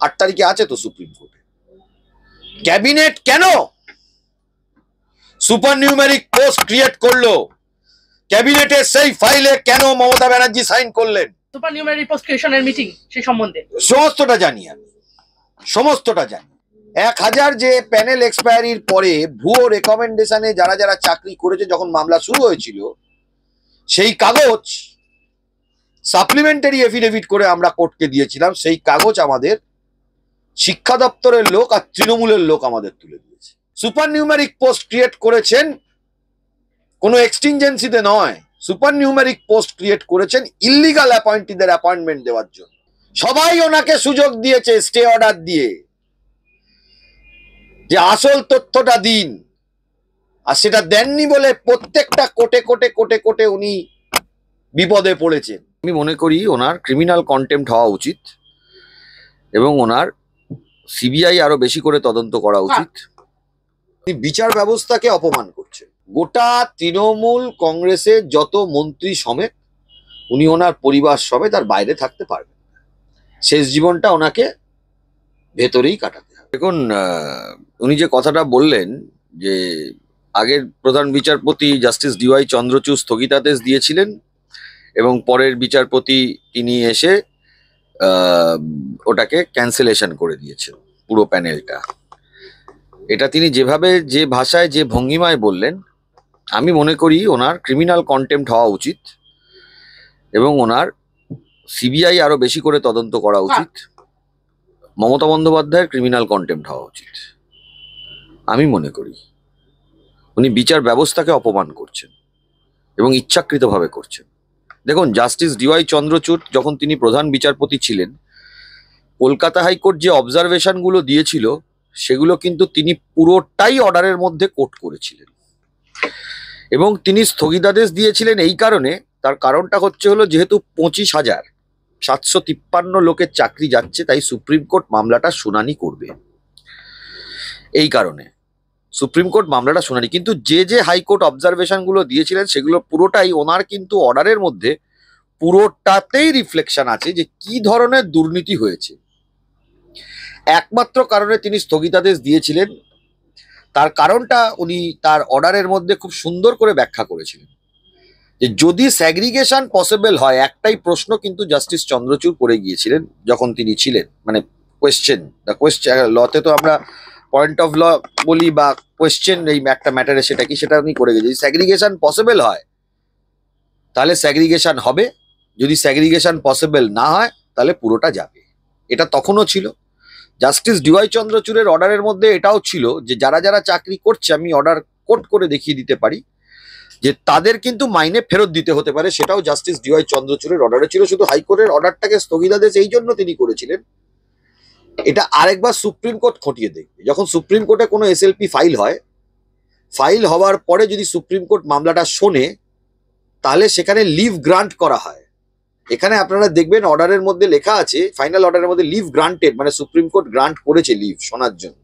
8 তারিখে আছে তো সুপ্রিম কোর্টে। ক্যাবিনেট কেন সুপার নিউমেরিক পোস্ট ক্রিয়েট করলো? ক্যাবিনেটের সেই ফাইলে কেন মমতা ব্যানার্জি সাইন করলেন? সুপার নিউমেরিক পোস্ট ক্রিয়েশনের মিটিং সেই সম্বন্ধে সমস্তটা জানি আমি, সমস্তটা জানি। 1000 যে প্যানেল এক্সপায়ারির পরে ভুয়ো রেকমেন্ডেশনে যারা যারা চাকরি করেছে যখন মামলা শুরু হয়েছিল, সেই কাগজ সাপ্লিমেন্টারি এফিডেভিট করে আমরা কোর্টকে দিয়েছিলাম। সেই কাগজ আমাদের শিক্ষা দপ্তরের লোক আর তৃণমূলের লোক আমাদের তুলে দিয়েছে। সুপার নিউমেরিক পোস্ট ক্রিয়েট করেছেন কোনো এক্সটিনজেন্সিতে নয়, সুপার নিউমেরিক পোস্ট ক্রিয়েট করেছেন ইল্লিগাল অ্যাপয়েন্টিদের অ্যাপয়েন্টমেন্ট দেওয়ার জন্য। সবাই ওনাকে সুযোগ দিয়েছে স্টে অর্ডার দিয়ে যে আসল তথ্যটা দিন, আর সেটা দেননি বলে প্রত্যেকটা কোটে কোটে কোটে কোটে উনি বিপদে পড়েছেন। আমি মনে করি ওনার ক্রিমিনাল কন্টেম্পট হওয়া উচিত এবং ওনার সিবিআই আরো বেশি করে তদন্ত করা উচিত। তিনি বিচার ব্যবস্থাকে অপমান করছেন। গোটা তৃণমূল কংগ্রেসের যত মন্ত্রী সমেত উনি ওনার পরিবার সমেত আর বাইরে থাকতে পারবেন, শেষ জীবনটা ওনাকে ভেতরেই কাটাতে হবে। দেখুন, উনি যে কথাটা বললেন যে আগের প্রধান বিচারপতি জাস্টিস ডিওয়াই চন্দ্রচূড় স্থগিতাদেশ দিয়েছিলেন এবং পরের বিচারপতি তিনি এসে ওটাকে ক্যান্সেলেশন করে দিয়েছেন পুরো প্যানেলটা। এটা তিনি যেভাবে যে ভাষায় যে ভঙ্গিমায় বললেন, আমি মনে করি ওনার ক্রিমিনাল কন্টেম্পট হওয়া উচিত এবং ওনার সিবিআই আরো বেশি করে তদন্ত করা উচিত। মমতা বন্দ্যোপাধ্যায়ের ক্রিমিনাল কন্টেম্পট হওয়া উচিত। আমি মনে করি উনি বিচার ব্যবস্থাকে অপমান করছেন এবং ইচ্ছাকৃতভাবে করছেন। দেখুন, জাস্টিস ডিওয়াই চন্দ্রচূড় যখন তিনি প্রধান বিচারপতি ছিলেন, কলকাতা হাইকোর্ট যে অবজারভেশনগুলো দিয়েছিল সেগুলো কিন্তু তিনি পুরোটাই অর্ডারের মধ্যে কোট করেছিলেন এবং তিনি স্থগিতাদেশ দিয়েছিলেন এই কারণে। তার কারণটা হলো যেহেতু 25,753 লোকের চাকরি যাচ্ছে, তাই সুপ্রিম কোর্ট মামলাটা শুনানি করবে। এই কারণে সুপ্রিম কোর্ট মামলাটা শুনানি, কিন্তু যে হাইকোর্ট অবজারভেশনগুলো দিয়েছিলেন সেগুলো পুরোটাই ওনার কিন্তু অর্ডারের মধ্যে পুরোটাতেই রিফ্লেকশন আছে যে কি ধরনের দুর্নীতি হয়েছে। একমাত্র কারণে তিনি স্থগিতাদেশ দিয়েছিলেন, তার কারণটা উনি তার অর্ডারের মধ্যে খুব সুন্দর করে ব্যাখ্যা করেছিলেন যে যদি স্যাগ্রিগেশন পসিবল হয়। একটাই প্রশ্ন কিন্তু জাস্টিস চন্দ্রচূড় করে গিয়েছিলেন যখন তিনি ছিলেন, মানে কোয়েশ্চেন লতে তো আমরা পয়েন্ট অফ ল বলি বা কোয়েশ্চেন, এই একটা ম্যাটারে সেটা কি সেটা উনি করে গেছেন। স্যাগ্রিগেশন পসিবল হয় তাহলে স্যাগ্রিগেশন হবে, যদি স্যাগ্রিগেশন পসিবল না হয় তাহলে পুরোটা যাবে। এটা তখনও ছিল। জাস্টিস ডিওয়াই চন্দ্রচূড়ের অর্ডারের মধ্যে এটাও ছিল যে যারা যারা চাকরি করছে, আমি অর্ডার কোট করে দেখিয়ে দিতে পারি, যে তাদের কিন্তু মাইনে ফেরত দিতে হতে পারে। সেটাও জাস্টিস ডিওয়াই চন্দ্রচূড়ের অর্ডারে ছিল। শুধু হাইকোর্টের অর্ডারটাকে স্থগিতাদেশ এই জন্য তিনি করেছিলেন, এটা আরেকবার সুপ্রিম কোর্ট খতিয়ে দেখবে। যখন সুপ্রিম কোর্টে কোনো এসএলপি ফাইল হয়, ফাইল হওয়ার পরে যদি সুপ্রিম কোর্ট মামলাটা শোনে তাহলে সেখানে লিভ গ্রান্ট করা হয়। এখানে আপনারা দেখবেন অর্ডারের মধ্যে লেখা আছে, ফাইনাল অর্ডারের মধ্যে লিভ গ্রান্টেড, মানে সুপ্রিম কোর্ট গ্রান্ট করেছে লিভ শোনার জন্য।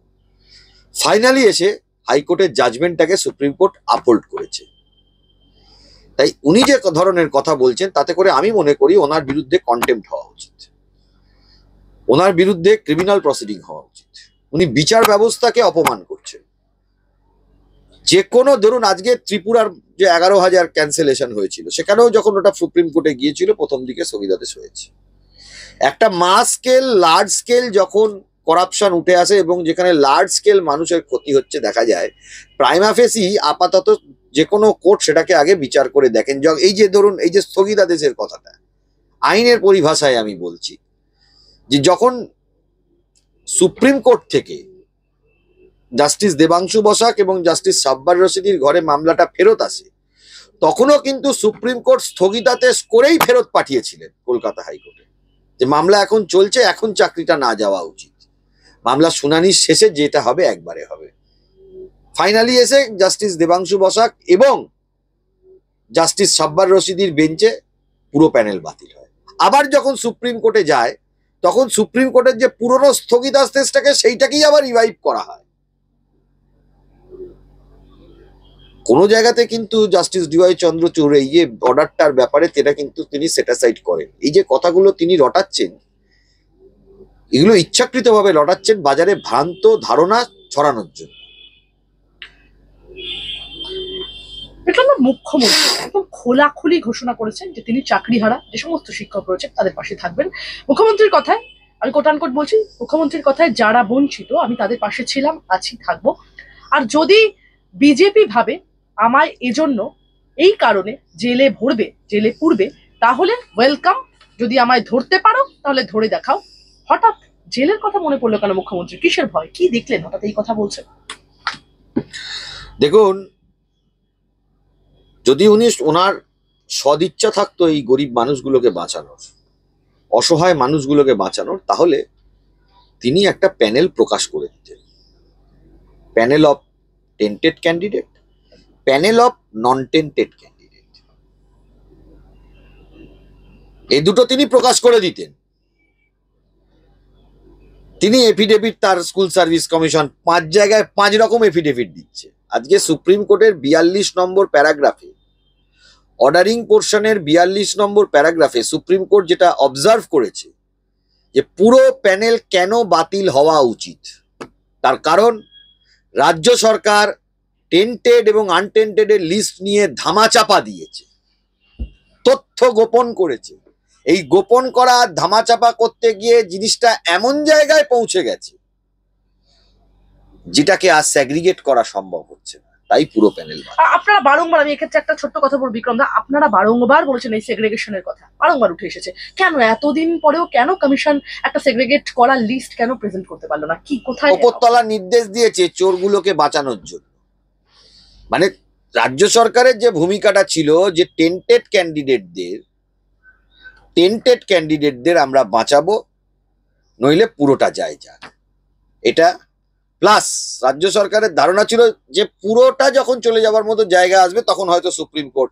ফাইনালি এসে হাইকোর্টের জাজমেন্টটাকে সুপ্রিম কোর্ট আপহোল্ড করেছে। তাই উনি যে ধরনের কথা বলছেন তাতে করে আমি মনে করি ওনার বিরুদ্ধে কন্টেম্পট হওয়া উচিত, ওনার বিরুদ্ধে ক্রিমিনাল প্রসিডিং হওয়া উচিত। উনি বিচার ব্যবস্থাকে অপমান করছেন। যে কোনো ধরুন আজকে ত্রিপুরার যে 11,000 ক্যান্সেলেশন হয়েছিল, সেখানেও যখন ওটা সুপ্রিম কোর্টে গিয়েছিল প্রথম দিকে স্থগিতাদেশ হয়েছে। একটা মাস স্কেল লার্জ স্কেল যখন করাপশন উঠে আসে এবং যেখানে লার্জ স্কেল মানুষের ক্ষতি হচ্ছে দেখা যায়, প্রাইমা ফেসি আপাতত যে কোনো কোর্ট সেটাকে আগে বিচার করে দেখেন। এই যে ধরুন এই যে স্থগিতাদেশের কথাটা, আইনের পরিভাষায় আমি বলছি যে যখন সুপ্রিম কোর্ট থেকে জাস্টিস দেবাংশু বসাক এবং জাস্টিস সাব্বার রশিদির ঘরে মামলাটা ফেরত আসে, তখনও কিন্তু সুপ্রিম কোর্ট স্থগিতাদেশ করেই ফেরত পাঠিয়েছিলেন কলকাতা হাইকোর্টে যে মামলা এখন চলছে, এখন চাকরিটা না যাওয়া উচিত, মামলা শুনানির শেষে যেটা হবে একবারে হবে। ফাইনালি এসে জাস্টিস দেবাংশু বসাক এবং জাস্টিস সাব্বার রশিদির বেঞ্চে পুরো প্যানেল বাতিল হয়। আবার যখন সুপ্রিম কোর্টে যায় তখন সুপ্রিম কোর্টের যে পুরনো স্থগিতাদেশটাকে সেইটাকেই আবার রিভাইভ করা হয়। কোনো জায়গাতে কিন্তু জাস্টিস ডিওয়াই চন্দ্রচূড় এই যে অর্ডারটার ব্যাপারে সেটা কিন্তু তিনি সেটাসাইড করেন। এই যে কথাগুলো তিনি রটাচ্ছেন, এগুলো ইচ্ছাকৃতভাবে লটাচ্ছেন বাজারে ভ্রান্ত ধারণা ছড়ানোর জন্য। দেখলাম না মুখ্যমন্ত্রী একদম খোলাখুলি ঘোষণা করেছেন যে তিনি চাকরিহারা যে সমস্ত শিক্ষক রয়েছেন তাদের পাশে থাকবেন। মুখ্যমন্ত্রীর কথায়, আমি কোটানকোট বলছি, মুখ্যমন্ত্রীর কথায় যারা বঞ্চিত আমি তাদের পাশে ছিলাম, আছি, থাকবো। আর যদি বিজেপি ভাবে আমায় এজন্য এই কারণে জেলে ভরবে, জেলে পুরবে, তাহলে ওয়েলকাম। যদি আমায় ধরতে পারো তাহলে ধরে দেখাও। হঠাৎ জেলের কথা মনে পড়লো কেন মুখ্যমন্ত্রী? কিসের ভয়? কি দেখলেন হঠাৎ এই কথা বলছেন? দেখুন, যদি ওনার সদিচ্ছা থাকতো এই গরিব মানুষগুলোকে বাঁচানোর, অসহায় মানুষগুলোকে বাঁচানোর, তাহলে তিনি একটা প্যানেল প্রকাশ করে দিতেন। Panel of tainted candidate, panel of non tainted candidate, এই দুটো তিনি প্রকাশ করে দিতেন। তিনি এফিডেভিট, তার স্কুল সার্ভিস কমিশন 5 জায়গায় 5 রকম এফিডেভিট দিচ্ছে। আজকে সুপ্রিম কোর্টের 42 নম্বর প্যারাগ্রাফে, অর্ডারিং পোর্শনের 42 নম্বর প্যারাগ্রাফে সুপ্রিম কোর্ট যেটা অবজার্ভ করেছে যে পুরো প্যানেল কেন বাতিল হওয়া উচিত, তার কারণ রাজ্য সরকার টেন্টেড এবং আনটেন্টেড এর লিস্ট নিয়ে ধামাচাপা দিয়েছে, তথ্য গোপন করেছে। এই গোপন করা, ধামাচাপা করতে গিয়ে জিনিসটা এমন জায়গায় পৌঁছে গেছে যেটাকে আর সেগ্রিগেট করা সম্ভব হচ্ছে না, তাই পুরো প্যানেল। আপনারা বারংবার, আমি এক্ষেত্রে একটা ছোট্ট কথা বলবো বিক্রম দা, আপনারা বারংবার বলেছেন এই সেগ্রেগেশনের কথা, বারংবার উঠে এসেছে। কেন এতদিন পরেও কেন কমিশন একটা সেগ্রেগেট করা লিস্ট কেন প্রেজেন্ট করতে পারলো না? কি কোথায়? উপরতলা নির্দেশ দিয়েছে চোরগুলোকে বাঁচানোর জন্য। মানে রাজ্য সরকারের যে ভূমিকাটা ছিল যে টেন্টেড ক্যান্ডিডেটদের আমরা বাঁচাবো, নইলে পুরোটা যায় যাক, এটা। প্লাস রাজ্য সরকারের ধারণা ছিল যে পুরোটা যখন চলে যাবার মতো জায়গা আসবে তখন হয়তো সুপ্রিম কোর্ট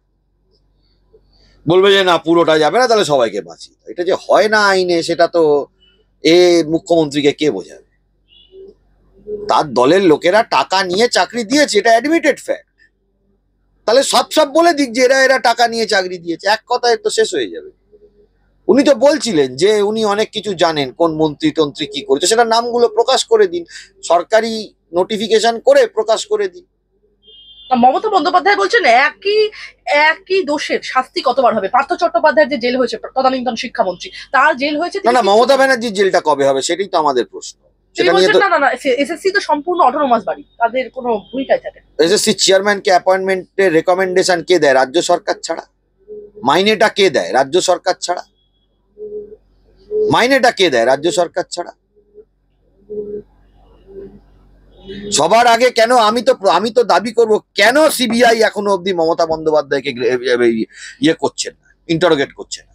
বলবে যে না, পুরোটা যাবে না, তাহলে সবাইকে বাঁচি। এটা যে হয় না আইনে, সেটা তো মুখ্যমন্ত্রীকে কে বোঝাবে? তার দলের লোকেরা টাকা নিয়ে চাকরি দিয়েছে, এটা অ্যাডমিটেড ফ্যাক্ট। তাহলে সব বলে দিক যে এরা টাকা নিয়ে চাকরি দিয়েছে, এক কথায় তো শেষ হয়ে যাবে। উনি তো বলছিলেন যে উনি অনেক কিছু জানেন, কোন মন্ত্রী তন্ত্রী কি করেছে, সেটা নামগুলো প্রকাশ করে দিন, সরকারি নোটিফিকেশন করে প্রকাশ করে দিন। মমতা বন্দ্যোপাধ্যায় বলছেন একই দোষের শাস্তি কতবার হবে? পার্থ চট্টোপাধ্যায়ের যে জেল হয়েছে, তদানীন্তন শিক্ষামন্ত্রী, তার জেল হয়েছে। না, মমতা ব্যানার্জির জেলটা কবে হবে সেটাই তো আমাদের প্রশ্ন। না, এসএসসি তো সম্পূর্ণ অটোনোমাস বাড়ি, তাদের কোনো ভূমিকাই থাকে। এসএসসি চেয়ারম্যানকে অ্যাপয়েন্টমেন্টের রেকমেন্ডেশন কে দেয়? রাজ্য সরকার ছাড়া। মাইনেটা কে দেয়? রাজ্য সরকার ছাড়া। মাইনেটা কে দেয়? রাজ্য সরকার ছাড়া। সবার আগে কেন আমি তো দাবি করব, কেন সিবিআই এখনো অবধি মমতা বন্দ্যোপাধ্যায়কে ইয়ে করছেন না, ইন্টারোগেট করছে না?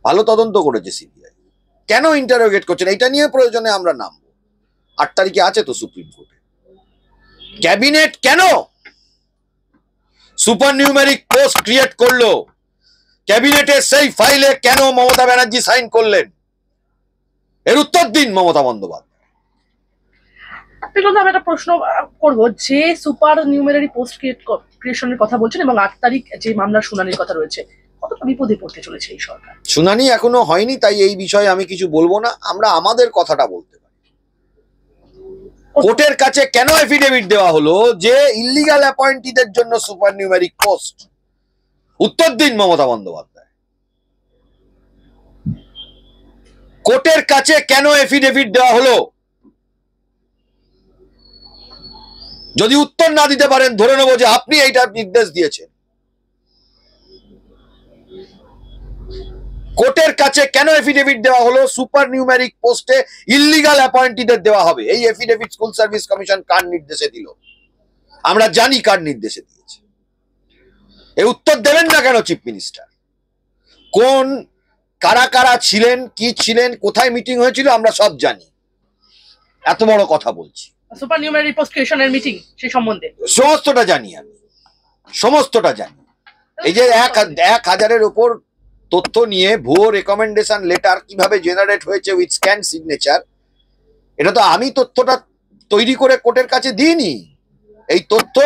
ভালো তদন্ত করেছে সিবিআই, কেন ইন্টারোগেট করছেন? এটা নিয়ে প্রয়োজনে আমরা নামবো। 8 তারিখে আছে তো সুপ্রিম কোর্টে। ক্যাবিনেট কেন সুপার নিউমেরিক পোস্ট ক্রিয়েট করলো? ক্যাবিনেটের সেই ফাইলে কেন মমতা ব্যানার্জি সাইন করলেন? এর উত্তর দিন মমতা বন্দ্যোপাধ্যায়। আমি একটা প্রশ্ন করবো, যে সুপার নিউমেরারি পোস্ট ক্রিয়েশনের কথা বলছেন এবং 8 তারিখ যে মামলার শুনানির কথা রয়েছে, কতটা বিপদে পড়তে চলেছে এই সরকার? শুনানি এখনো হয়নি, তাই এই বিষয়ে আমি কিছু বলবো না। আমরা আমাদের কথাটা বলতে পারি। কোর্টের কাছে কেন এফিডেভিট দেওয়া হলো যে ইল্লিগাল অ্যাপয়েন্টিদের জন্য সুপার নিউমেরিক পোস্ট? উত্তর দিন মমতা বন্দ্যোপাধ্যায়। কোর্টের কাছে কেন এফিডেভিট দেওয়া হলো? যদি উত্তর না দিতে পারেন, ধরে নেবো যে আপনি এইটার নির্দেশ দিয়েছেন। কোর্টের কাছে কেন এফিডেভিট দেওয়া হলো সুপার নিউমেরিক পোস্টে ইল্লিগাল অ্যাপয়েন্টিদের দেওয়া হবে? এই এফিডেভিট স্কুল সার্ভিস কমিশন কার নির্দেশে দিল? আমরা জানি কার নির্দেশে দিয়েছে। এই উত্তর দেবেন না কেন চিফ মিনিস্টার? কোন কারা কারা ছিলেন, কি ছিলেন, কোথায় মিটিং হয়েছিল, আমরা সব জানি। এত বড় কথা বলছি, সুপার নিউমেরারি পোস্ট ক্রিয়েশনের মিটিং, সেই সম্বন্ধে সমস্তটা জানি আমি, সমস্তটা জানি। এই যে 1000-এর উপর তথ্য নিয়ে ভুয়ো রেকমেন্ডেশন লেটার কিভাবে জেনারেট হয়েছে উইথ স্ক্যান সিগনেচার, এটা তো আমি তথ্যটা তৈরি করে কোর্টের কাছে দিইনি। এই তথ্য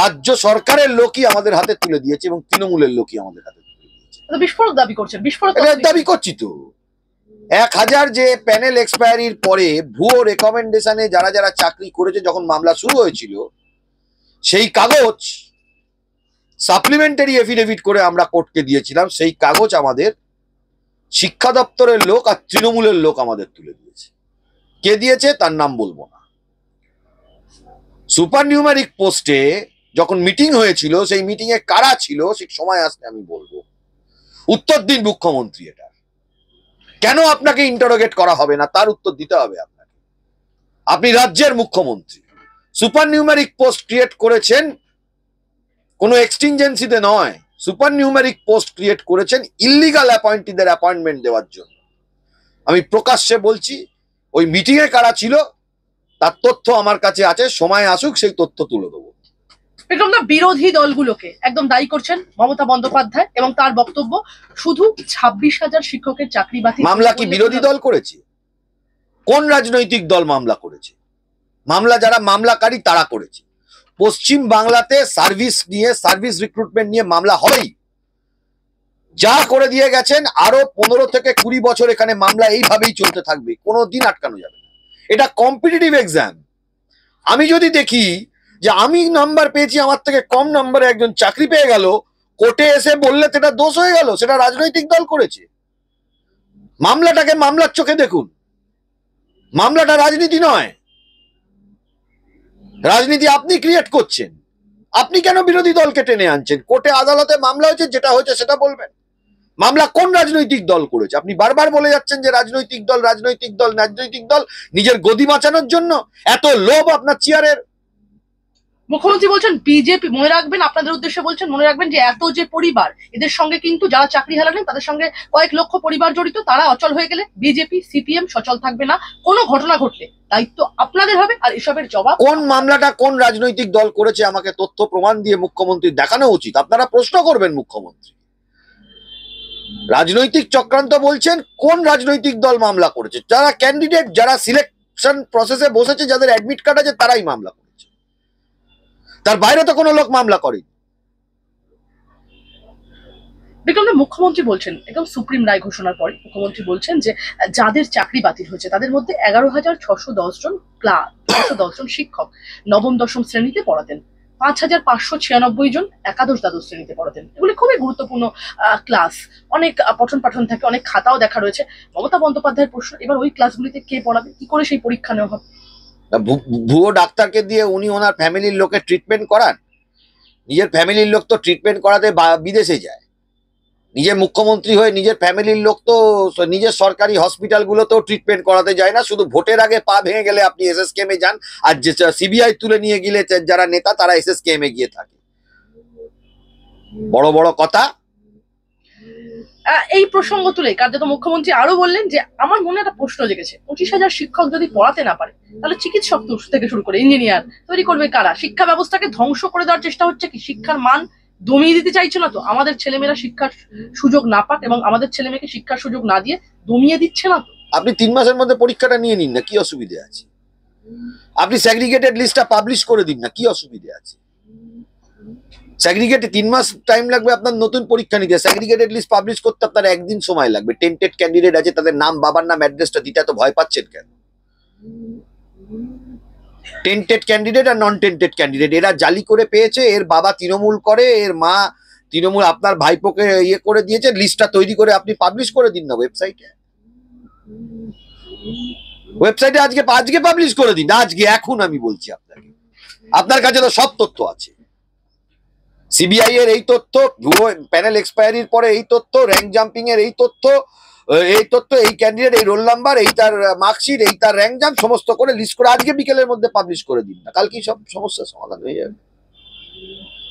রাজ্য সরকারের লোকই আমাদের হাতে তুলে দিয়েছে এবং তৃণমূলের লোকই আমাদের হাতে তুলে দিয়েছে। বিস্ফোরক দাবি করছেন। বিস্ফোরক দাবি করছি তো, 1000 যে প্যানেল এক্সপায়ারির পরে ভুয়ো রেকমেন্ডেশনে যারা যারা চাকরি করেছে যখন মামলা শুরু হয়েছিল, সেই কাগজ সাপ্লিমেন্টারি এফিডেভিট করে আমরা কোর্টকে দিয়েছিলাম। সেই কাগজ আমাদের শিক্ষা দপ্তরের লোক আর তৃণমূলের লোক আমাদের তুলে দিয়েছে। কে দিয়েছে তার নাম বলবো না। সুপার নিউমেরিক পোস্টে যখন মিটিং হয়েছিল, সেই মিটিং এ কারা ছিল সেই সময় আসতে আমি বলবো। উত্তর দিন মুখ্যমন্ত্রী, এটা কেন আপনাকে ইন্টারোগেট করা হবে না তার উত্তর দিতে হবে আপনাকে। আপনি রাজ্যের মুখ্যমন্ত্রী, সুপার নিউমেরিক পোস্ট ক্রিয়েট করেছেন কোনো এক্সটিনজেন্সিতে নয়, সুপার নিউমেরিক পোস্ট ক্রিয়েট করেছেন ইল্লিগাল অ্যাপয়েন্টিদের অ্যাপয়েন্টমেন্ট দেওয়ার জন্য। আমি প্রকাশ্যে বলছি, ওই মিটিং এ কারা ছিল তার তথ্য আমার কাছে আছে, সময় আসুক সেই তথ্য তুলে দেবো। বিক্রম দা, বিরোধী দলগুলোকে একদম দায়ী করছেন মমতা বন্দ্যোপাধ্যায় এবং তার বক্তব্য শুধু 26,000 শিক্ষকের চাকরি বাতিল। মামলা কি বিরোধী দল করেছে? কোন রাজনৈতিক দল মামলা করেছে? মামলা যারা মামলাকারী তারা করেছে। পশ্চিম বাংলাতে সার্ভিস নিয়ে, সার্ভিস রিক্রুটমেন্ট নিয়ে মামলা হয়ই। যা করে দিয়ে গেছেন, আরো 15 থেকে 20 বছর এখানে মামলা এইভাবেই চলতে থাকবে, কোনোদিন আটকানো যাবে না। এটা কম্পিটিটিভ এক্সাম। আমি যদি দেখি যে আমি নাম্বার পেয়েছি, আমার থেকে কম নাম্বারে একজন চাকরি পেয়ে গেল, কোর্টে এসে বললে সেটা দোষ হয়ে গেল, সেটা রাজনৈতিক দল করেছে। মামলাটাকে মামলার চোখে দেখুন, মামলাটা রাজনীতি নয়। রাজনীতি আপনি ক্রিয়েট করছেন। আপনি কেন বিরোধী দলকে টেনে আনছেন? কোর্টে আদালতে মামলা হয়েছে, যেটা হয়েছে সেটা বলবেন। মামলা কোন রাজনৈতিক দল করেছে? আপনি বারবার বলে যাচ্ছেন যে রাজনৈতিক দল, রাজনৈতিক দল, রাজনৈতিক দল, নিজের গদি বাঁচানোর জন্য। এত লোভ আপনার চেয়ারের। মুখ্যমন্ত্রী বলছেন বিজেপি, মনে রাখবেন, আপনাদের উদ্দেশ্যে বলছেন, মনে রাখবেন যে এত যে পরিবার, এদের সঙ্গে কিন্তু যারা চাকরি হারালেন তাদের সঙ্গে কয়েক লক্ষ পরিবার জড়িত। তারা অচল হয়ে গেলে বিজেপি সিপিএম সচল থাকবে না। কোনো ঘটনা ঘটলে দায়িত্ব আপনাদের হবে, আর এসবের জবাব। কোন মামলাটা কোন রাজনৈতিক দল করেছে আমাকে তথ্য প্রমাণ দিয়ে মুখ্যমন্ত্রী দেখানো উচিত। আপনারা প্রশ্ন করবেন মুখ্যমন্ত্রী। রাজনৈতিক চক্রান্ত বলছেন, কোন রাজনৈতিক দল মামলা করেছে? যারা ক্যান্ডিডেট, যারা সিলেকশন প্রসেসে বসেছে, যাদের অ্যাডমিট কার্ড আছে, তারাই মামলা করেছে। তার বাইরে তো কোনো লোক মামলা করেনি। বিক্রম, মুখ্যমন্ত্রী বলছেন, একদম সুপ্রিম রায় ঘোষণার পরে মুখ্যমন্ত্রী বলছেন যে যাদের চাকরি বাতিল হয়েছে তাদের মধ্যে 11,610 জন 610 জন শিক্ষক নবম দশম শ্রেণীতে পড়াতেন, 5,596 জন একাদশ দ্বাদশ শ্রেণীতে পড়াতেন। এগুলি খুবই গুরুত্বপূর্ণ ক্লাস, অনেক পঠন পাঠন থাকে, অনেক খাতাও দেখা রয়েছে। মমতা বন্দ্যোপাধ্যায়ের প্রশ্ন, এবার ওই ক্লাসগুলিতে কে পড়াবে, কি করে সেই পরীক্ষা নেওয়া হবে? ভুয়ো ডাক্তারকে দিয়ে উনি ওনার ফ্যামিলির লোকের ট্রিটমেন্ট করান। নিজের ফ্যামিলির লোক তো ট্রিটমেন্ট করাতে বিদেশে যায়। নিজের মুখ্যমন্ত্রী হয়ে নিজের ফ্যামিলির লোক তো নিজের সরকারি হসপিটালগুলোতেও ট্রিটমেন্ট করাতে যায় না। শুধু ভোটের আগে পা ভেঙে গেলে আপনি এসএসকেএম এ যান, আর যে সিবিআই তুলে নিয়ে গেলে যারা নেতা তারা এসএসকেএম এ গিয়ে থাকে। বড় বড় কথা। এই প্রসঙ্গ তুলে কার্যত মুখ্যমন্ত্রী আরো বললেন যে আমার মনে একটা প্রশ্ন জেগেছে, 25,000 শিক্ষক যদি পড়াতে না পারে, তাহলে চিকিৎসক থেকে শুরু করে ইঞ্জিনিয়ার তৈরি করবে কারা? শিক্ষা ব্যবস্থাকে ধ্বংস করে দেওয়ার চেষ্টা হচ্ছে কি? শিক্ষার মান দমিয়ে দিতে চাইছে না তো? আমাদের ছেলেমেয়েরা শিক্ষার সুযোগ না পাক এবং আমাদের ছেলে মেয়েকে শিক্ষার সুযোগ না দিয়ে দমিয়ে দিচ্ছে না তো? আপনি 3 মাসের মধ্যে পরীক্ষাটা নিয়ে নিন না, কি অসুবিধে আছে? আপনি সেগ্রিগেটেড লিস্টটা পাবলিশ করে দিন না, কি অসুবিধে আছে? সেগ্রিগেটে 3 মাস টাইম লাগবে আপনার নতুন পরীক্ষা নিতে। সেগ্রিগেটেড লিস্ট পাবলিশ করতে আপনার একদিন সময় লাগবে। টেন্টেড ক্যান্ডিডেট আছে, তাদের নাম, বাবার নাম, অ্যাড্রেসটা দিতে এত ভয় পাচ্ছেন কেন? টেন্টেড ক্যান্ডিডেট আর নন টেন্টেড ক্যান্ডিডেট এরা জালি করে পেয়েছে। এর বাবা তৃণমূল করে, এর মা তৃণমূল, আপনার ভাইপোকে ইয়ে করে দিয়েছে। লিস্টটা তৈরি করে আপনি পাবলিশ করে দিন না ওয়েবসাইটে। ওয়েবসাইটে আজকে পাবলিশ করে দিন, আজকে, এখন আমি বলছি আপনাকে। আপনার কাছে তো সব তথ্য আছে। সিবিআই এর এই তথ্য, প্যানেল এক্সপায়ারির পরে এই তথ্য, র্যাঙ্ক জাম্পিং এর এই তথ্য, এই ক্যান্ডিডেট, এই রোল নাম্বার, এই তার মার্কশিট, এই তার র্যাঙ্ক জাম্প, সমস্ত করে লিস্ট করে আজকে বিকেলের মধ্যে পাবলিশ করে দিন না, কালকেই সব সমস্যার সমাধান হয়ে যাবে।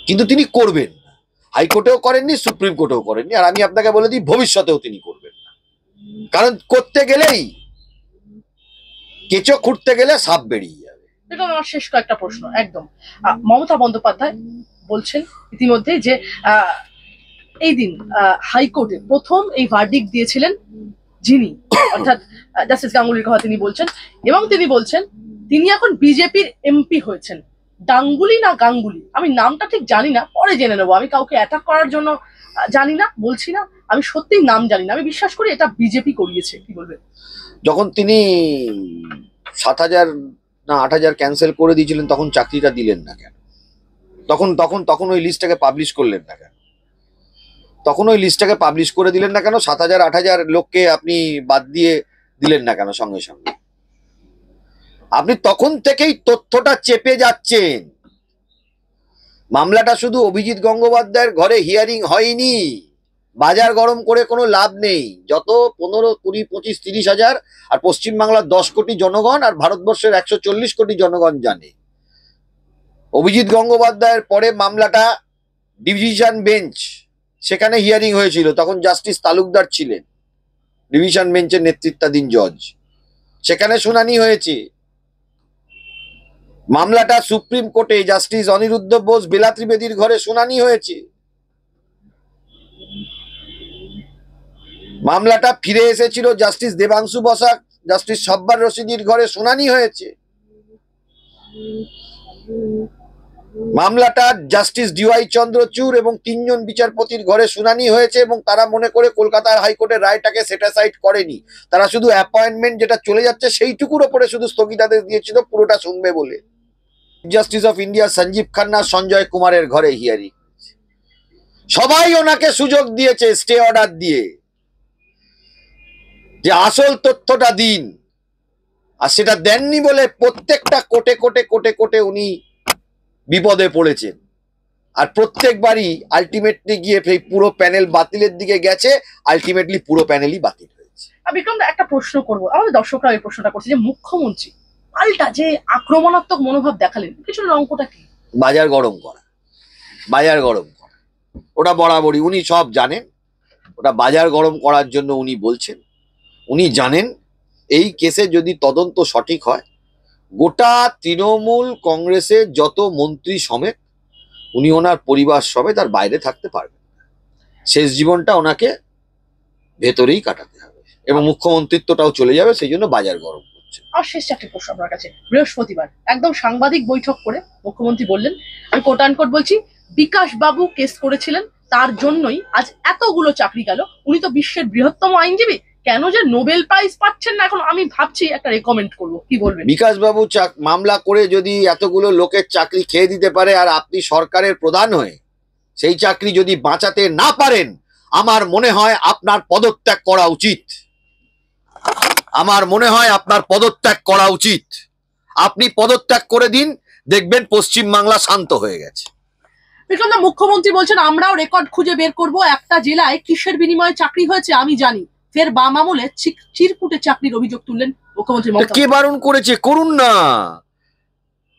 কিন্তু তিনি করবেন না। হাইকোর্টেও করেননি, সুপ্রিম কোর্টেও করেননি, আর আমি আপনাকে বলে দিই ভবিষ্যতেও তিনি করবেন না। কারণ করতে গেলেই, কেঁচো খুঁড়তে গেলে সাপ বেরিয়ে যাবে। এটা আমার শেষ কয়েকটা প্রশ্ন। একদম মমতা বন্দ্যোপাধ্যায় বলছেন ইতিমধ্যে যে এই দিন হাইকোর্টে প্রথম এই ভার্ডিক্ট দিয়েছিলেন যিনি, অর্থাৎ জাস্টিস গাঙ্গুলির কথা তিনি বলছেন, এবং তিনি বলছেন তিনি এখন বিজেপির এমপি হয়েছেন। ডাঙ্গুলি না গাঙ্গুলি, আমি নামটা ঠিক জানি না, পরে জেনে নেবো। আমি কাউকে অ্যাটাক করার জন্য জানি না, বলছি না। আমি সত্যি নাম জানি না, আমি বিশ্বাস করি এটা বিজেপি করিয়েছে, কি বলবেন? যখন তিনি 7,000 না 8,000 ক্যান্সেল করে দিয়েছিলেন তখন চাকরিটা দিলেন না কেন? তখন তখন তখন ওই লিস্টটাকে পাবলিশ করলেন না কেন? তখন ওই লিস্টটাকে পাবলিশ করে দিলেন না কেন? 7,000 8,000 লোককে আপনি বাদ দিয়ে দিলেন না কেন সঙ্গে সঙ্গে? আপনি তখন থেকেই তথ্যটা চেপে যাচ্ছেন। মামলাটা শুধু অভিজিৎ গঙ্গোপাধ্যায়ের ঘরে হিয়ারিং হয়নি। বাজার গরম করে কোনো লাভ নেই। যত 15 20 25 30 হাজার আর পশ্চিমবাংলার 10 কোটি জনগণ আর ভারতবর্ষের 140 কোটি জনগণ জানে, অভিজিৎ গঙ্গোপাধ্যায়ের পরে মামলাটা ডিভিশন বেঞ্চ, সেখানে হিয়ারিং হয়েছিল, তখন জাস্টিস তালুকদার ছিলেন ডিভিশন বেঞ্চের নেতৃত্বাধীন জজ, সেখানে শুনানি হয়েছে। মামলাটা সুপ্রিম কোর্টে জাস্টিস অনিরুদ্ধ বোস বেলা ত্রিবেদীর ঘরে শুনানি হয়েছে। মামলাটা ফিরে এসেছিল জাস্টিস দেবাংশু বসাক, জাস্টিস সব্বার রশিদির ঘরে শুনানি হয়েছে। মামলাটা জাস্টিস ডিওয়াই চন্দ্রচূড় এবং 3 জন বিচারপতির ঘরে শুনানি হয়েছে এবং তারা মনে করে কলকাতার হাইকোর্টের রায়টাকে সেটাসাইড করেনি, তারা শুধু অ্যাপয়েন্টমেন্ট যেটা চলে যাচ্ছে সেইটুকুর ওপরে শুধু স্থগিতাদেশ দিয়েছিল পুরোটা শুনবে বলে। Justice of India Sanjiv Khanna Sanjay কুমারের ঘরে হিয়ারিং, সবাই ওনাকে সুযোগ দিয়েছে স্টে অর্ডার দিয়ে যে আসল তথ্যটা দিন, আর সেটা দেননি বলে প্রত্যেকটা কোটে কোটে কোটে কোটে উনি বিপদে পড়েছেন। আর প্রত্যেকবারই আলটিমেটলি গিয়ে সেই পুরো প্যানেল বাতিলের দিকে গেছে, আলটিমেটলি পুরো প্যানেলই বাতিল হয়েছে। বিক্রম দা, একটা প্রশ্ন করবো, আমাদের দর্শকরা এই প্রশ্নটা করছে যে মুখ্যমন্ত্রী পাল্টা যে আক্রমণাত্মক মনোভাব দেখালেন, পিছনের অঙ্কটা কি? বাজার গরম করা, বাজার গরম করা, ওটা বরাবরই উনি সব জানেন। ওটা বাজার গরম করার জন্য উনি বলছেন। উনি জানেন এই কেসে যদি তদন্ত সঠিক হয়, গোটা তৃণমূল কংগ্রেসের যত মন্ত্রী সমেত উনি ওনার পরিবার সমেত আর বাইরে থাকতে পারবেন, শেষ জীবনটা ওনাকে ভেতরেই কাটাতে হবে এবং মুখ্যমন্ত্রিত্বটাও চলে যাবে, সেই জন্য বাজার গরম করছে। আর শেষ চারটি প্রশ্ন আপনার কাছে। বৃহস্পতিবার একদম সাংবাদিক বৈঠক করে মুখ্যমন্ত্রী বললেন, আমি কোট আনকোট বলছি, বিকাশ বাবু কেস করেছিলেন, তার জন্যই আজ এতগুলো চাকরি গেল। উনি তো বিশ্বের বৃহত্তম আইনজীবী, কেন যে নোবেল প্রাইজ পাচ্ছেন না এখন আমি ভাবছি একটা রেকমেন্ড করবো, কি বলবেন? বিকাশ বাবু মামলা করে যদি এতগুলো লোকের চাকরি খেয়ে দিতে পারে আর আপনি সরকারের প্রধান হয়ে সেই চাকরি যদি বাঁচাতে না পারেন, আমার মনে হয় আপনার পদত্যাগ করা উচিত। আমার মনে হয় আপনার পদত্যাগ করা উচিত। আপনি পদত্যাগ করে দিন, দেখবেন পশ্চিমবাংলা শান্ত হয়ে গেছে। বিক্রম দা, মুখ্যমন্ত্রী বলছেন আমরাও রেকর্ড খুঁজে বের করব, একটা জেলায় কিসের বিনিময়ে চাকরি হয়েছে আমি জানি। ফের বাম আমলে চিরকুটে চাকরির অভিযোগ তুললেন মুখ্যমন্ত্রী মমতা। কে বারণ করেছে? করুন না,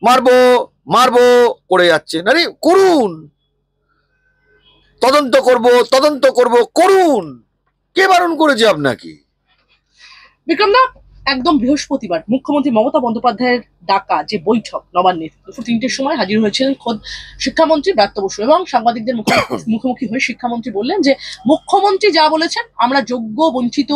মারবো মারবো করে যাচ্ছেন, আরে করুন, তদন্ত করব করুন, কে বারণ করেছে আপনাকে? বিক্রম দা, একদম বৃহস্পতিবার মুখ্যমন্ত্রী মমতা বন্দ্যোপাধ্যায়ের ডাকা যে বৈঠক নবান্নে, দুপুর 3টের সময় হাজির হয়েছিলেন খোদ শিক্ষামন্ত্রী ব্রাত্য বসু এবং সাংবাদিকদের মুখোমুখি হয়ে শিক্ষামন্ত্রী বললেন যে মুখ্যমন্ত্রী যা বলেছেন, আমরা যোগ্য বঞ্চিত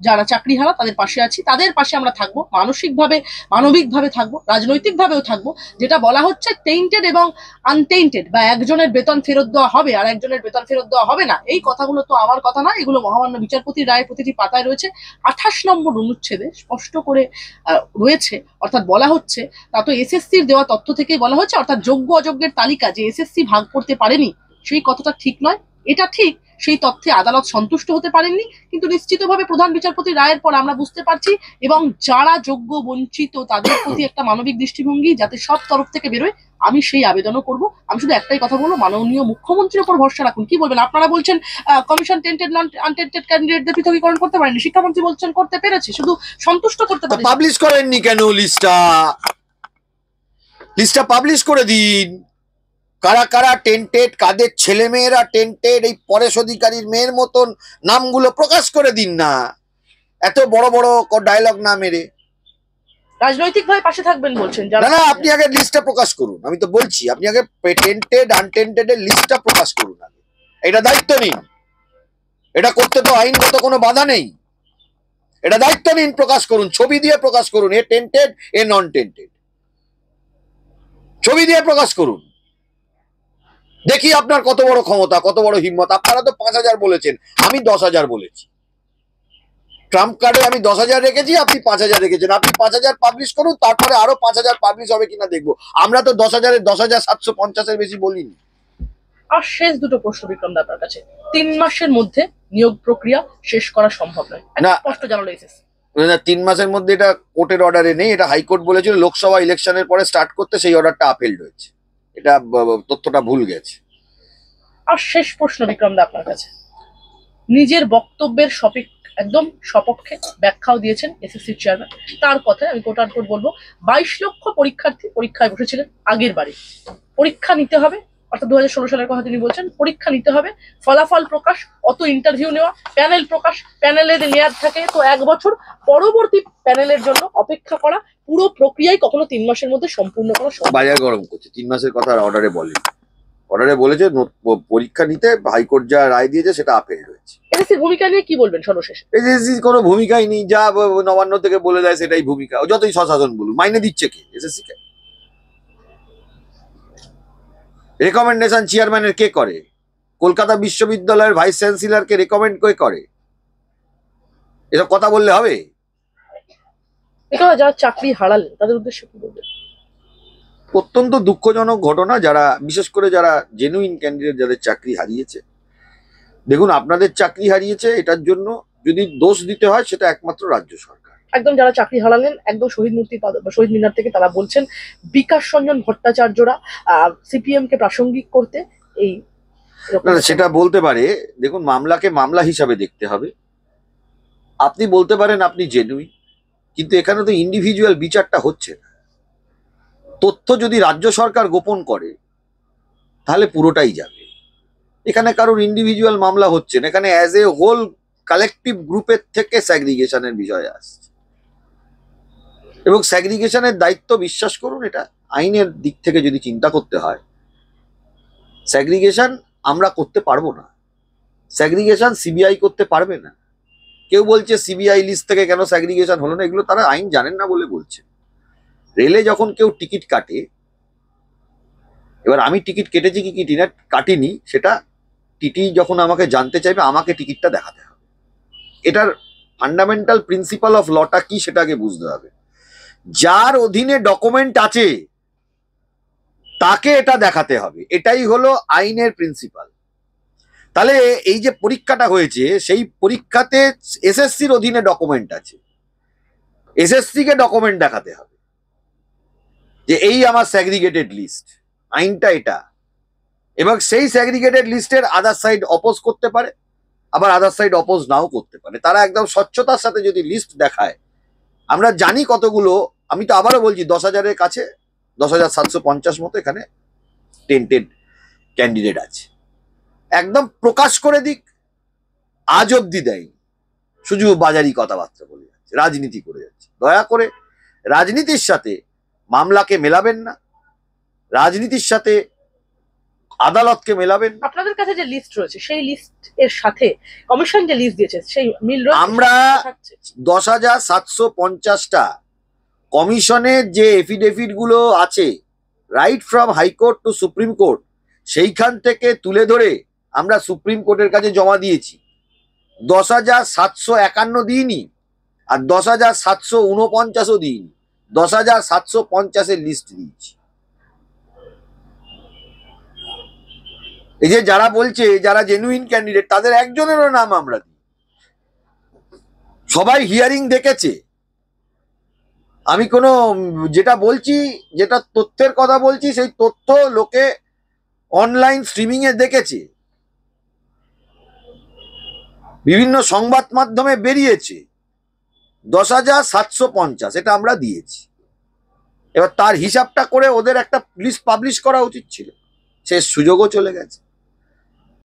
যারা চাকরিহারা তাদের পাশে আছি, তাদের পাশে আমরা থাকবো, মানসিকভাবে মানবিকভাবে থাকবো, রাজনৈতিকভাবেও থাকবো। যেটা বলা হচ্ছে টেইন্টেড এবং আনটেইন্টেড, বা একজনের বেতন ফেরত দেওয়া হবে আর একজনের বেতন ফেরত দেওয়া হবে না, এই কথাগুলো তো আমার কথা না, এগুলো মহামান্য বিচারপতির রায়ের প্রতিটি পাতায় রয়েছে। 28 নম্বর অনুচ্ছেদে স্পষ্ট করে রয়েছে, অর্থাৎ বলা হচ্ছে, তা তো এসএসসির দেওয়া তথ্য থেকেই বলা হচ্ছে, অর্থাৎ যোগ্য অযোগ্যের তালিকা যে এসএসসি ভাগ করতে পারেনি সেই কথাটা ঠিক নয়। এটা ঠিক, সেই তথ্যে আদালত সন্তুষ্ট হতে পারেননি, কিন্তু নিশ্চিতভাবে প্রধান বিচারপতি রায়ের পর আমরা বুঝতে পারছি এবং যারা যোগ্য বঞ্চিত তাদের প্রতি একটা মানবিক দৃষ্টিভঙ্গি যাতে সব তরফ থেকে বেরোয়, আমি সেই আবেদনও করব। আমি শুধু একটাই কথা বলবো, মাননীয় মুখ্যমন্ত্রীর উপর ভরসা রাখুন। কি বলবেন? আপনারা বলছেন কমিশন টেন্টেড নন আনটেন্টেড ক্যান্ডিডেটদের পৃথকীকরণ করতে পারেনি, শিক্ষামন্ত্রী বলছেন করতে পেরেছে, শুধু সন্তুষ্ট করতে পারেন। পাবলিশ করেননি কেন লিস্টটা পাবলিশ করে দিন, কারা কারা টেন্টেড, কাদের ছেলে মেয়েরা টেন্টেড, এই পরেশ অধিকারীর মেয়ের মতন নামগুলো প্রকাশ করে দিন না, এত বড় বড় ডায়লগ না মেরে। রাজনৈতিক ভাবে পাশে থাকবেন বলছেন, না, আপনি আগে লিস্টটা প্রকাশ করুন। আমি তো বলছি আপনি আগে টেন্টেড আনটেন্টেড এর লিস্টটা প্রকাশ করুন আগে, এটা দায়িত্ব নিন। এটা করতে তো আইনগত কোনো বাধা নেই, এটা দায়িত্ব নিন, প্রকাশ করুন, ছবি দিয়ে প্রকাশ করুন, এ টেন্টেড এ নন টেন্টেড, ছবি দিয়ে প্রকাশ করুন। দেখি আপনার কত বড় ক্ষমতা, কত বড় হিম্মত। আপনারা তো 5,000 বলেছেন, আমি 10,000 বলেছি। ট্রাম্প কার্ডে আমি 10,000 রেখেছি, আপনি 5,000 রেখেছেন। আপনি 5,000 পাবলিশ করুন, তারপরে আরো 5,000 পাবলিশ হবে কিনা দেখবো। আমরা তো 10,000-এর 10,750-এর বেশি বলিনি। আর শেষ দুটো প্রশ্ন বিক্রম দা আপনার কাছে। 3 মাসের মধ্যে নিয়োগ প্রক্রিয়া শেষ করা সম্ভব নয়, না, স্পষ্ট জানালো এসএসসি। 3 মাসের মধ্যে এটা কোর্টের অর্ডারে নেই, এটা হাইকোর্ট বলেছিল লোকসভা ইলেকশনের পরে স্টার্ট করতে, সেই অর্ডারটা আপিল্ড হয়েছে। এটা তথ্যটা ভুল গেছে। আর শেষ প্রশ্ন বিক্রম দা আপনার কাছে। নিজের বক্তব্যের একদম সপক্ষে ব্যাখ্যাও দিয়েছেন এসএসসি চেয়ারম্যান। তার কথায় আমি কোট আনকোট বলবো, 22 লক্ষ পরীক্ষার্থী পরীক্ষায় বসেছিলেন আগের বারে। পরীক্ষা নিতে হবে, অর্থাৎ 2016 সালের কথা তিনি বলছেন, পরীক্ষা নিতে হবে, ফলাফল প্রকাশ, অত ইন্টারভিউ নেওয়া, প্যানেল প্রকাশ, প্যানেলের মেয়াদ থাকে তো 1 বছর, পরবর্তী প্যানেলের জন্য অপেক্ষা করা, পুরো প্রক্রিয়ায় কখনো 3 মাসের মধ্যে সম্পূর্ণ করা সম্ভব। বাজার গরম করছে। 3 মাসের কথা অর্ডারে বলে, অর্ডারে বলেছে পরীক্ষা নিতে হাইকোর্ট যা রায় দিয়েছে সেটা আপিল হয়েছে। এসএসসির ভূমিকা নিয়ে কি বলবেন সর্বশেষে? এসএসসি কোনো ভূমিকাই নেই, যা নবান্ন থেকে বলে দেয় সেটাই ভূমিকা। যতই স্বশাসন বলুক, মাইনে দিচ্ছে কে এসএসসি কে? রেকমেন্ডেশন চেয়ারম্যানের কে করে? কলকাতা বিশ্ববিদ্যালয়ের ভাইস চ্যান্সেলরকে রেকমেন্ড কে করে? এসব কথা বললে হবে? এখানে যারা চাকরি হারালেন তাদের উদ্দেশ্যে কি বলবেন? অত্যন্ত দুঃখজনক ঘটনা। যারা, বিশেষ করে যারা জেনুইন ক্যান্ডিডেট, যাদের চাকরি হারিয়েছে। দেখুন, আপনাদের চাকরি হারিয়েছে, এটার জন্য যদি দোষ দিতে হয় সেটা একমাত্র রাজ্য সরকার। একদম যারা চাকরি হারালেন, একদম শহীদ মিনার থেকে তারা বলছেন বিকাশ রঞ্জন ভট্টাচার্যরা সিপিএম কে প্রাসঙ্গিক করতে এই না, সেটা বলতে পারে। দেখুন, মামলাকে মামলা হিসাবে দেখতে হবে। আপনি বলতে পারেন আপনি জেনুইন, কিন্তু এখানে তো ইন্ডিভিজুয়াল বিচারটা হচ্ছে না। তথ্য যদি রাজ্য সরকার গোপন করে তাহলে পুরোটাই যাবে। এখানে কারোর ইন্ডিভিজুয়াল মামলা হচ্ছে না, এখানে অ্যাজ এ হোল কালেকটিভ গ্রুপের থেকে স্যাগ্রিগেশনের বিষয় আসছে। এবং স্যাগ্রিগেশনের দায়িত্ব, বিশ্বাস করুন, এটা আইনের দিক থেকে যদি চিন্তা করতে হয়, স্যাগ্রিগেশন আমরা করতে পারবো না। স্যাগ্রিগেশন সিবিআই করতে পারবে না। কেউ বলছে সিবিআই লিস্ট থেকে কেন স্যাগ্রিগেশন হলো না, এগুলো তারা আইন জানেন না বলে বলছে। রেলে যখন কেউ টিকিট কাটে, এবার আমি টিকিট কেটেছি কি কাটিনি সেটা টিটি যখন আমাকে জানতে চাইবে, আমাকে টিকিটটা দেখাতে হবে। এটার ফান্ডামেন্টাল প্রিন্সিপাল অফ লটা কি সেটা আগে বুঝতে হবে। যার অধীনে ডকুমেন্ট আছে তাকে এটা দেখাতে হবে, এটাই হলো আইনের প্রিন্সিপাল। তাহলে এই যে পরীক্ষাটা হয়েছে, সেই পরীক্ষাতে এসএসসির অধীনে ডকুমেন্ট আছে, এসএসসি কে ডকুমেন্ট দেখাতে হবে যে এই আমার স্যাগ্রিগেটেড লিস্ট, আইনটা এটা। এবং সেই স্যাগ্রিগেটেড লিস্টের আদার সাইড অপোজ করতে পারে, আবার আদার সাইড অপোজ নাও করতে পারে। তারা একদম স্বচ্ছতার সাথে যদি লিস্ট দেখায়, আমরা জানি কতগুলো, আমি তো আবারও বলছি 10,000-এর কাছে, 10,750 মতো এখানে টেন্টেড ক্যান্ডিডেট আছে। একদম প্রকাশ করে দিক, আজ অব্দি দেয়নি, শুধু বাজারি কথাবার্তা বলে যাচ্ছে, রাজনীতি করে যাচ্ছে। দয়া করে রাজনীতির সাথে মামলাকে মেলাবেন না, রাজনীতির সাথে আদালতকে মেলাবেন। আপনাদের কাছে যে লিস্ট রয়েছে সেই লিস্ট এর সাথে কমিশন যে লিস্ট দিয়েছে সেই মিল রয়েছে? আমরা 10,750টা কমিশনের যে এফিডেভিট গুলো আছে, right from high court to supreme court, সেইখান থেকে তুলে ধরে আমরা সুপ্রিম কোর্টের কাছে জমা দিয়েছি। 10,751 দিইনি, আর 10,749ও দিইনি, 10,750-এর লিস্ট দিয়েছি। এই যে যারা বলছে যারা জেনুইন ক্যান্ডিডেট, তাদের একজনেরও নাম আমরা দিই। সবাই হিয়ারিং দেখেছে। আমি কোনো যেটা বলছি, যেটা তথ্যের কথা বলছি, সেই তথ্য লোকে অনলাইন স্ট্রিমিং এ দেখেছে, বিভিন্ন সংবাদ মাধ্যমে বেরিয়েছে। 10,750 এটা আমরা দিয়েছি। এবার তার হিসাবটা করে ওদের একটা লিস্ট পাবলিশ করা উচিত ছিল, সে সুযোগও চলে গেছে।